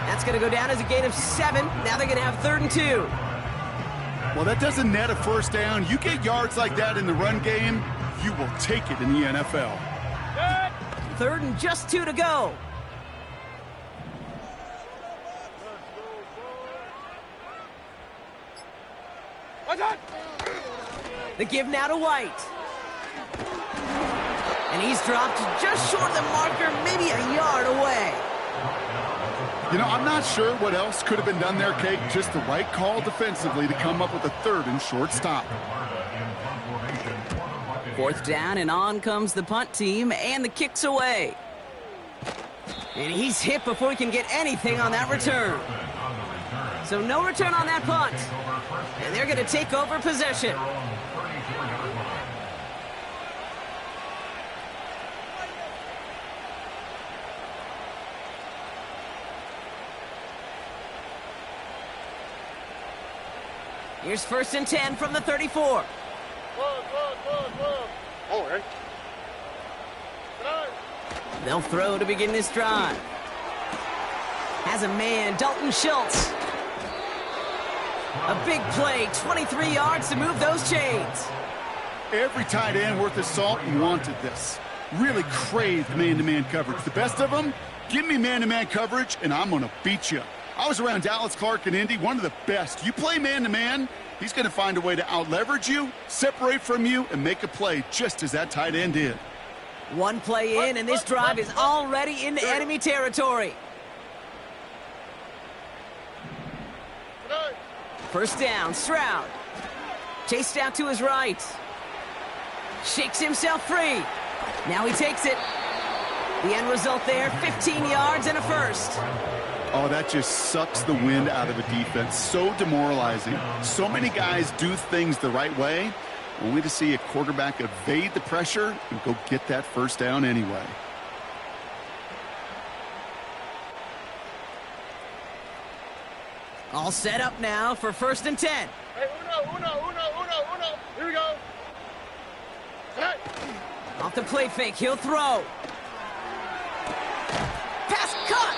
Speaker 5: That's going to go down as a gain of 7. Now they're going to have 3rd and 2.
Speaker 6: Well, that doesn't net a 1st down. You get yards like that in the run game, you will take it in the NFL.
Speaker 5: 3rd and just 2 to go. The give now to White. And he's dropped just short of the marker, maybe a yard away.
Speaker 6: You know, I'm not sure what else could have been done there, Kate. Just the right call defensively to come up with a 3rd and short stop.
Speaker 5: 4th down, and on comes the punt team, and the kick's away. And he's hit before he can get anything on that return. So no return on that punt. And they're going to take over possession. Here's 1st and 10 from the 34. They'll throw to begin this drive. Has a man, Dalton Schultz. A big play, 23 yards to move those chains.
Speaker 6: Every tight end worth his salt wanted this. Really craved man-to-man coverage. The best of them, give me man-to-man coverage, and I'm going to beat you. I was around Dallas Clark and Indy, one of the best. You play man-to-man, he's going to find a way to out-leverage you, separate from you, and make a play just as that tight end did.
Speaker 5: One play in, and this drive is already into enemy territory. 1st down, Stroud. Chased out to his right. Shakes himself free. Now he takes it. The end result there, 15 yards and a 1st.
Speaker 6: Oh, that just sucks the wind out of a defense. So demoralizing. So many guys do things the right way, only to see a quarterback evade the pressure and go get that 1st down anyway.
Speaker 5: All set up now for 1st and 10.
Speaker 7: Hey, uno. Here we go. Hey.
Speaker 5: Off the play fake, he'll throw. Pass caught,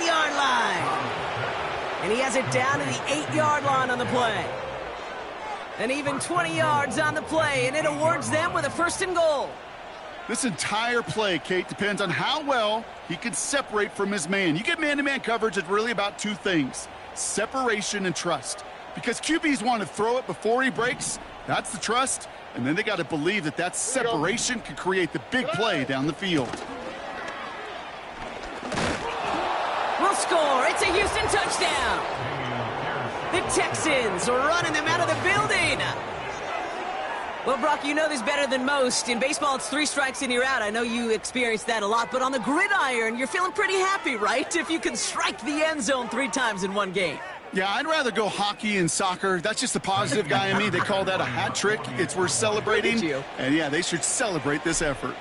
Speaker 5: 9-yard line. And he has it down to the 8-yard line on the play. And even 20 yards on the play, and it awards them with a 1st and goal.
Speaker 6: This entire play, Kate, depends on how well he can separate from his man. You get man-to-man coverage, it's really about 2 things: separation and trust. Because QBs want to throw it before he breaks. That's the trust. And then they got to believe that that separation can create the big play down the field.
Speaker 5: Will score. It's a Houston touchdown. The Texans are running them out of the building. Well, Brock, you know this better than most. In baseball, it's 3 strikes and you're out. I know you experienced that a lot, but on the gridiron, you're feeling pretty happy, right? If you can strike the end zone 3 times in one game.
Speaker 6: Yeah, I'd rather go hockey and soccer. That's just the positive guy in me. They call that a hat trick. It's worth celebrating. And yeah, they should celebrate this effort.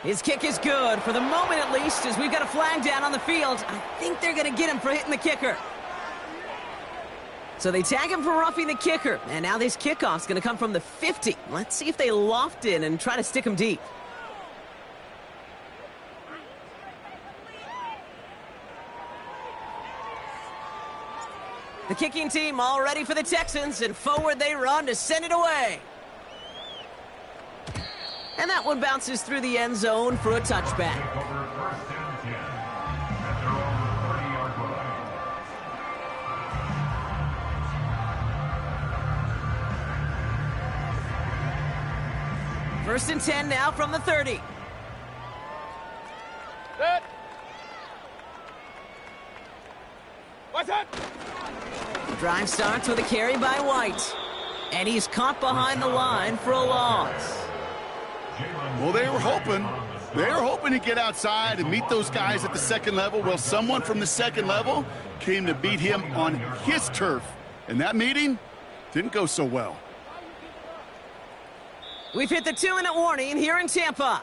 Speaker 5: His kick is good, for the moment at least, as we've got a flag down on the field. I think they're going to get him for hitting the kicker. So they tag him for roughing the kicker, and now this kickoff's going to come from the 50. Let's see if they loft in and try to stick him deep. The kicking team all ready for the Texans, and forward they run to send it away. And that one bounces through the end zone for a touchback. First and 10 now from the 30.
Speaker 7: Set. What's that?
Speaker 5: Drive starts with a carry by White. And he's caught behind the line for a loss.
Speaker 6: Well, they were hoping to get outside and meet those guys at the 2nd level. Well, someone from the 2nd level came to beat him on his turf. And that meeting didn't go so well.
Speaker 5: We've hit the 2-minute warning here in Tampa.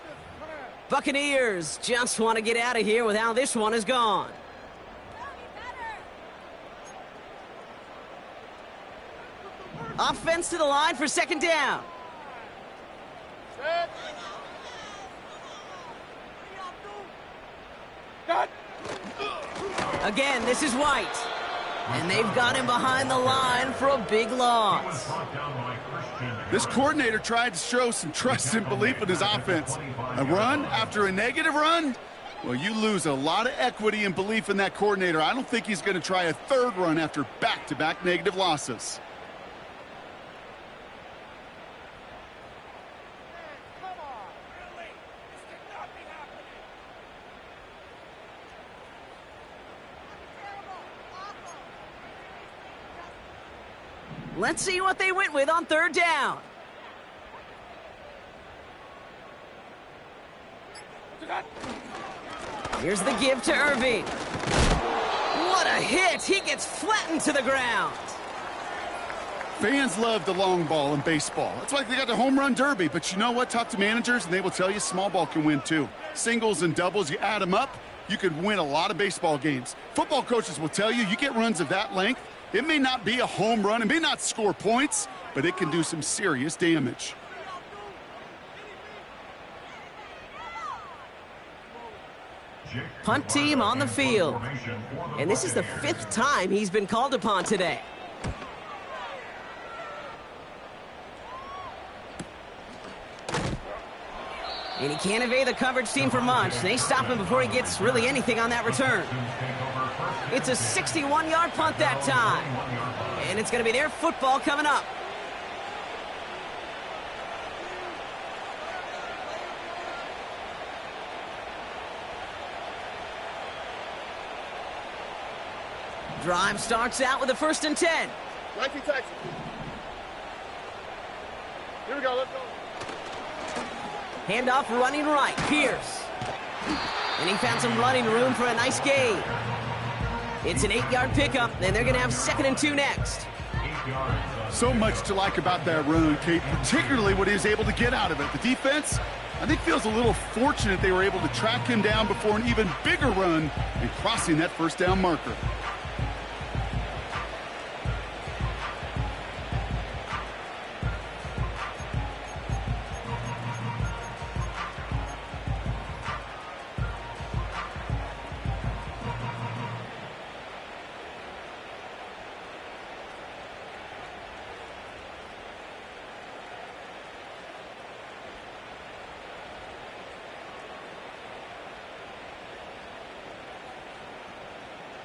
Speaker 5: Buccaneers just want to get out of here with how this one is gone. Offense to the line for 2nd down.
Speaker 7: Set.
Speaker 5: Again, this is White. And they've got him behind the line for a big loss.
Speaker 6: This coordinator tried to show some trust and belief in his offense. A run after a negative run? Well, you lose a lot of equity and belief in that coordinator. I don't think he's going to try a 3rd run after back-to-back negative losses.
Speaker 5: Let's see what they went with on 3rd down. Here's the give to Irving. What a hit! He gets flattened to the ground.
Speaker 6: Fans love the long ball in baseball. That's why they got the home run derby. But you know what? Talk to managers, and they will tell you small ball can win too. Singles and doubles, you add them up, you could win a lot of baseball games. Football coaches will tell you, you get runs of that length, it may not be a home run, it may not score points, but it can do some serious damage.
Speaker 5: Punt team on the field. And this is the 5th time he's been called upon today. And he can't evade the coverage team for much. They stop him before he gets really anything on that return. It's a 61-yard punt that time. And it's going to be their football coming up. Drive starts out with a 1st and 10.
Speaker 7: 19 Texas. Here we go, let's go.
Speaker 5: Handoff running right, Pierce. And he found some running room for a nice gain. It's an 8-yard pickup, and they're going to have 2nd and 2 next.
Speaker 6: So much to like about that run, Kate, particularly what he was able to get out of it. The defense, I think, feels a little fortunate they were able to track him down before an even bigger run and crossing that 1st down marker.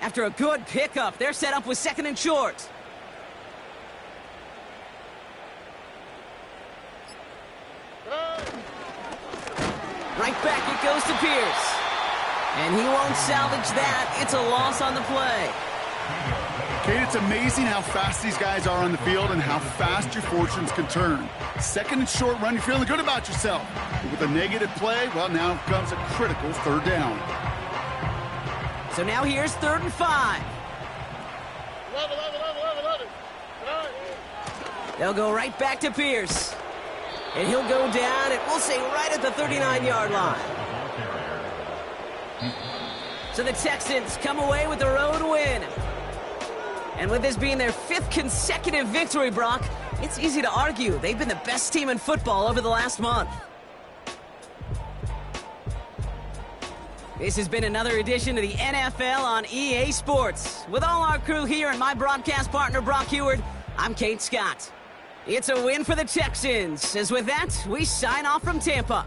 Speaker 5: After a good pickup, they're set up with 2nd and short. Right back it goes to Pierce. And he won't salvage that. It's a loss on the play.
Speaker 6: Kate, it's amazing how fast these guys are on the field and how fast your fortunes can turn. 2nd and short run, you're feeling good about yourself. But with a negative play, well, now comes a critical 3rd down.
Speaker 5: So now here's 3rd and 5.
Speaker 7: 11.
Speaker 5: They'll go right back to Pierce. And he'll go down, and we'll say right at the 39-yard line. So the Texans come away with the road win. And with this being their 5th consecutive victory, Brock, it's easy to argue they've been the best team in football over the last month. This has been another edition of the NFL on EA Sports. With all our crew here and my broadcast partner, Brock Heward, I'm Kate Scott. It's a win for the Texans, as with that, we sign off from Tampa.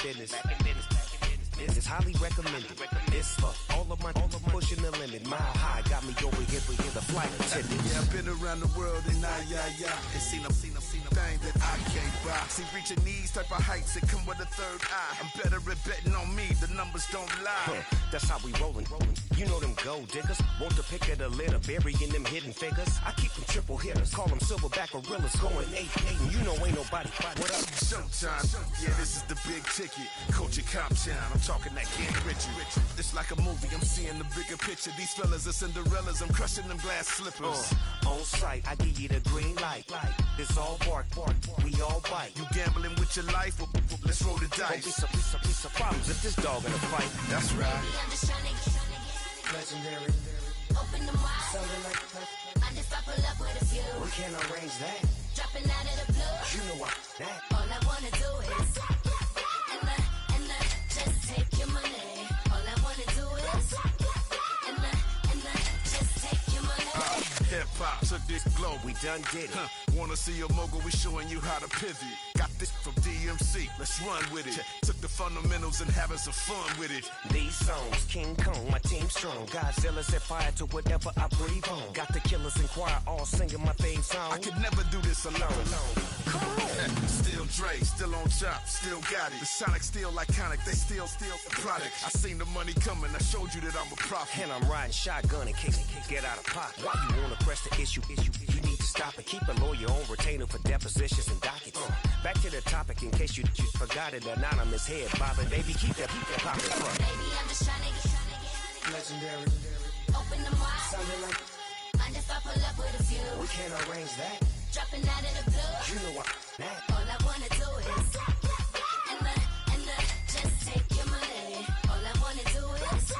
Speaker 9: business. This is highly recommended. It's for all of my pushing the limit. Mile high got me over here for the flight attendant.
Speaker 10: Yeah, I've been around the world and and seen a thing that I can't buy. See, reaching these type of heights, it come with a third eye. I'm better at betting on me, the numbers don't lie.
Speaker 9: That's how we rollin'. You know them gold diggers, want to pick of the litter, burying them hidden figures. I keep them triple hitters, call them silverback gorillas, going 8-8, and you know ain't nobody. What up?
Speaker 10: Showtime, yeah, this is the big ticket. Coach at Comptown, I'm talking that King Richard. It's like a movie, I'm seeing the bigger picture. These fellas are Cinderellas, I'm crushing them glass slippers.
Speaker 9: On sight, I give you the green light. It's all bark, we all bite.
Speaker 10: You gambling with your life? Well, let's roll the dice.
Speaker 9: Piece of problems if this dog in a fight.
Speaker 10: That's right.
Speaker 3: I'm just trying to get legendary. Open them wide. Something like I just pop pull up with a few.
Speaker 9: We can arrange that.
Speaker 3: Dropping out of the blue.
Speaker 9: You know what? That.
Speaker 3: All I wanna do is and just take your money. All I wanna do is and just take your money.
Speaker 10: Hip hop took this globe.
Speaker 9: We done did it.
Speaker 10: Wanna see a mogul? We showing you how to pivot. Got this from DMC. Let's run with it. Took the fundamentals and having some fun with it.
Speaker 9: These songs, King Kong, my team strong. Godzilla set fire to whatever I breathe on. Got the killers in choir all singing my theme song.
Speaker 10: I could never do this alone.
Speaker 9: Come on.
Speaker 10: Still Dre, still on top, still got it. The Sonic still iconic, they still the product. I seen the money coming, I showed you that I'm a prophet.
Speaker 9: And I'm riding shotgun in case it get out of pocket. Why you wanna press the issue? You need to stop and keep a lawyer on retainer for depositions and dockets. Back to the topic in case you forgot it. Anonymous head bobbing, baby, keep that poppin'.
Speaker 11: Baby, I'm just tryna get
Speaker 9: Legendary.
Speaker 11: open the wide.
Speaker 9: Sounding like
Speaker 11: Mind if I pull up with a few?
Speaker 9: we can't arrange that.
Speaker 11: Dropping out of the blue.
Speaker 9: You know what that.
Speaker 11: All I wanna do is and just take your money. All I wanna do is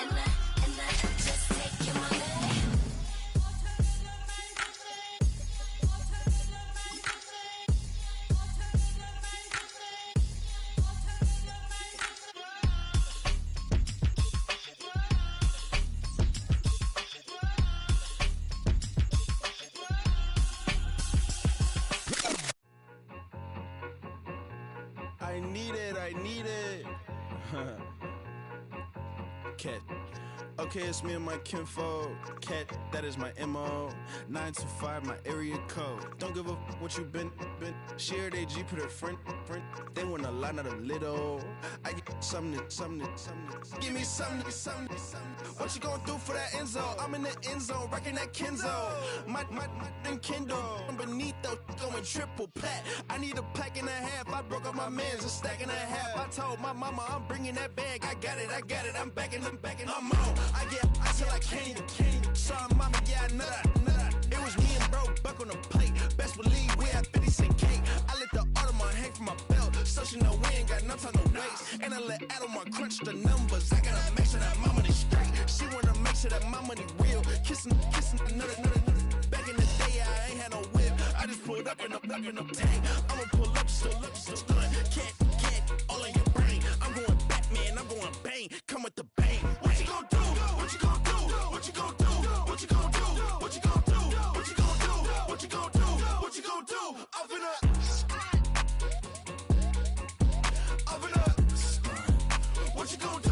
Speaker 11: and just take your money.
Speaker 12: I need it. Cat. Okay, it's me and my kinfolk. Cat, that is my MO. 925, my area code. Don't give a what you been. Shared AG, put her friend. They want a lot, not a little. I get something. Give me something. What you gonna do for that Enzo? I'm in the end zone, rocking that Kenzo. My Kindle. I'm beneath though, going triple plat. I need a pack and a half. I broke up my mans, a stack and a half. I told my mama I'm bringing that bag. I got it. I'm backing, I'm on. I till I can't. Sorry, mama, yeah, I know that. It was me and bro, buck on the plate. Best believe we had 50 cent cake. I let the Audemars hang from my belt, so she know we ain't got no time to waste. And I let Adelmar crunch the numbers. I gotta make sure that my money straight. She wanna make sure that my money real. Kissing another. Back in the day, I ain't had no whip. I just pulled up in the tank. I'ma pull up just to stun. Can't, all in your brain. I'm going Batman, I'm going bang. Come with the bang. What you gonna do? What you gonna do? What you gonna do? What you gonna do? What you gonna do? What you gonna do? What you gonna do? What you gonna do? Up in up. What you gonna do?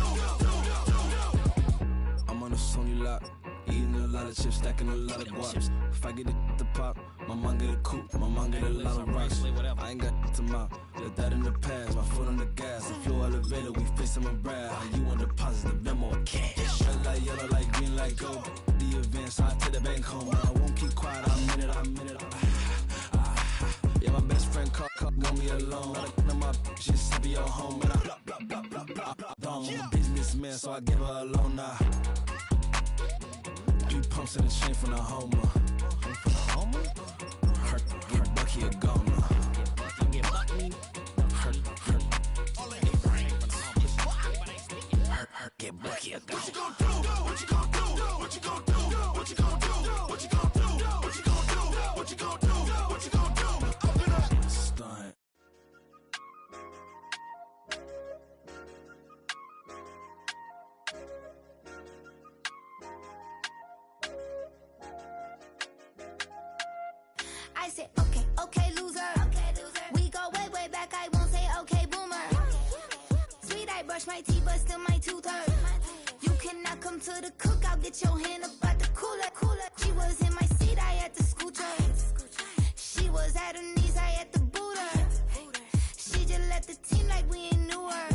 Speaker 12: I'm on a Sony lot, eating a lot of chips, stacking a lot of guaps. If I get it the pop, my mom get a coupe, my mom get a lot of rocks. I ain't got to mouth, let that in the past. My foot on the gas, the floor elevator, we face my brad. How you want deposit the memo or cash? Red light, yellow light, green light, go. The event, so I take the bank home. I won't keep quiet, I'm in it. Yeah, my best friend called got me alone. My just to be your home, and I'm a businessman, so I give her a loan now. 3 pumps in the chain from the Homer. Her Bucky a goner. Her get Bucky a goner. What you gonna do? What you gonna do? What you gonna do? What you gonna do? What you gonna do? What you gonna do? What you gonna do? What you gonna do? Open up. Stunt.
Speaker 11: I said, okay, loser. We go way back. I won't say okay, boomer. Sweet, I brush my teeth, but still my tooth hurt. You cannot come to the cookout, get your hand up at the cooler. She was in my seat, I had to scoot her. She was at her knees, I had to boot her. She just left the team like we ain't knew her.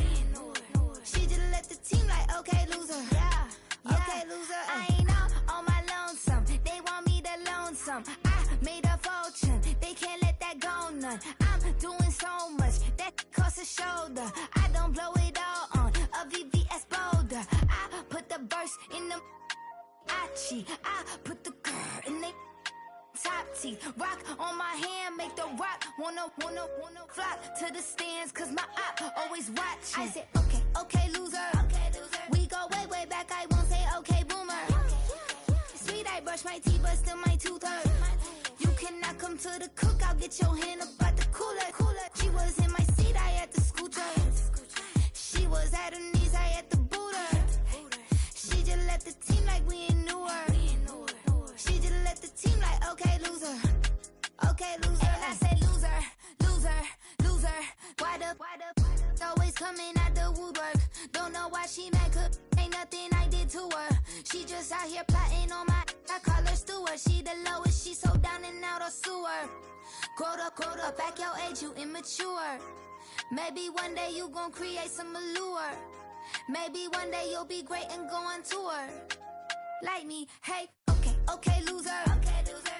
Speaker 11: She just left the team like, okay, loser. Yeah. Okay, loser. I ain't out on my lonesome. They want me to loan some. I made a fortune. They can't let that go none. I'm doing so much that costs a shoulder. I don't blow it all on a VVS boulder. I put the verse in the Achi. I put the girl in the top teeth. Rock on my hand, make the rock wanna flock to the stands, cause my op always watching. I said, okay, loser. We go way back, I won't say okay, boomer. Sweet, I brush my teeth, but still my tooth hurt. You cannot come to the cookout, get your hand up at the cooler. She was in my seat, I had to scoot her. She was at her knees, I had to boot her. She just left the team like we ain't knew her. She just left the team like, okay, loser. Okay, loser. And I say loser. Why the always coming out the woodwork? Don't know why she mad, cause ain't nothing I did to her. She just out here plotting on my, I call her steward. She the lowest, she so down and out of sewer. Growed up, back your age, you immature. Maybe one day you gon' create some allure. Maybe one day you'll be great and go on tour. Like me, hey, okay, loser.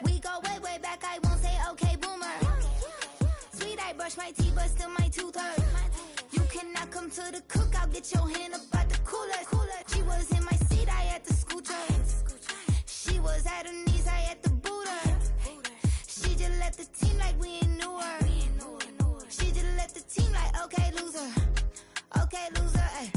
Speaker 11: We go way back, I won't say okay, boomer. Sweet, I brush my teeth, but still my tooth hurt. You cannot come to the cookout, get your hand up out the cooler. She was in my seat, I had to scoot her. She was at her knees, I had to boot her. She just left the team like we ain't knew her. She just left the team like, okay, loser. Okay, loser, ay.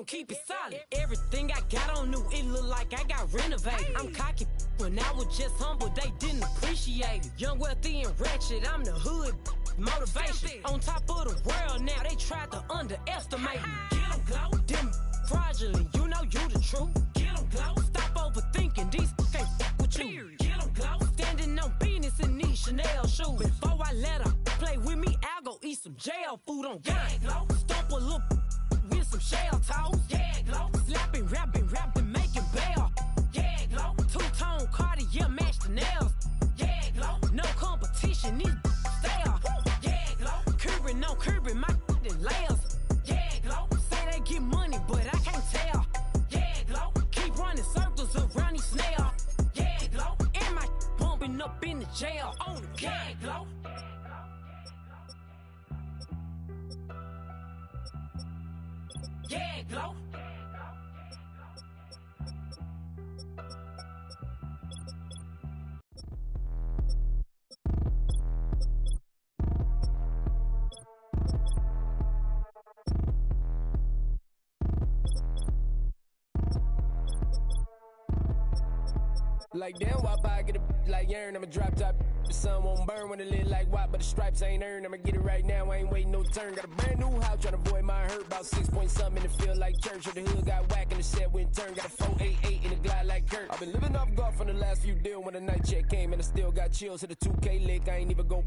Speaker 13: Keep it solid. Everything I got on new, it look like I got renovated. I'm cocky when I was just humble, they didn't appreciate it. Young, wealthy, and ratchet, I'm the hood motivation. On top of the world now, they tried to underestimate me. Get them glow, them fraudulent, you know you the truth. Get them glow, stop overthinking, these can't with you. Get them glow, standing on business in these Chanel shoes. Before I let her play with me, I'll go eat some jail food on gang. Stomp a little with some shell toes. Yeah, glow. Slapping, rapping, making bail. Yeah, glow. Two-tone Cartier match the nails. Yeah, glow. No competition, these stale. Yeah, glow. Curbing my layers. Yeah, glow. Say they get money, but I can't tell. Yeah, glow. Keep running circles around these snails. Yeah, glow. And my bumping up in the jail on the gang, glow. Yeah, glow.
Speaker 14: Like damn, why I get a like urn? I'ma drop top. The sun won't burn when it lit like white, but the stripes ain't earned. I'ma get it right now, I ain't waiting no turn. Got a brand new house, tryna avoid my hurt. About 6 point something in the field like church. Or the hood got whack and the set went turn. Got a 488 in the glide like Kurt. I've been living off golf from the last few deals. When the night check came and I still got chills. Hit a 2K lick, I ain't even go